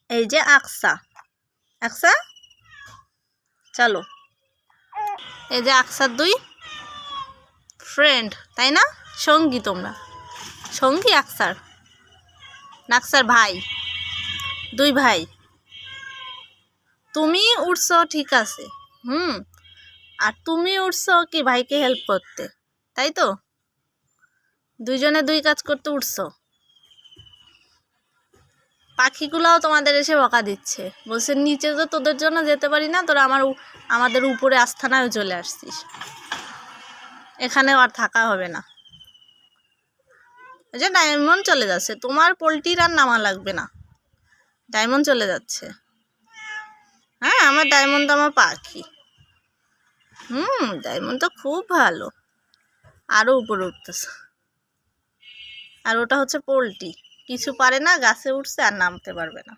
এই যে আকসা, আকসা চলো, এই যে আকসার দুই ফ্রেন্ড, তাই না? সঙ্গী, তোমরা সঙ্গী আকসার, আকসার ভাই, দুই ভাই। তুমি উঠছো ঠিক আছে, আর তুমি উঠছো কি ভাইকে হেল্প করতে, তাই তো? দুইজনে দুই কাজ করতে উঠছো। পাখিগুলাও তোমাদের এসে বকা দিচ্ছে, বলছে নিচে তো তোদের জন্য যেতে পারি না, তোরা আমাদের উপরে আস্থানায় চলে আসছিস, এখানে আর থাকা হবে না। এই যে ডায়মন্ড চলে যাচ্ছে, তোমার পোলট্রির আর নামা লাগবে না, ডায়মন্ড চলে যাচ্ছে। হ্যাঁ, আমার ডায়মন্ড তো আমার পাখি। ডায়মন্ড তো খুব ভালো, আরও উপরে উঠতেছে। আর ওটা হচ্ছে পোলট্রি, কিছু পারে না, গাছে উঠছে আর নামতে পারবে না।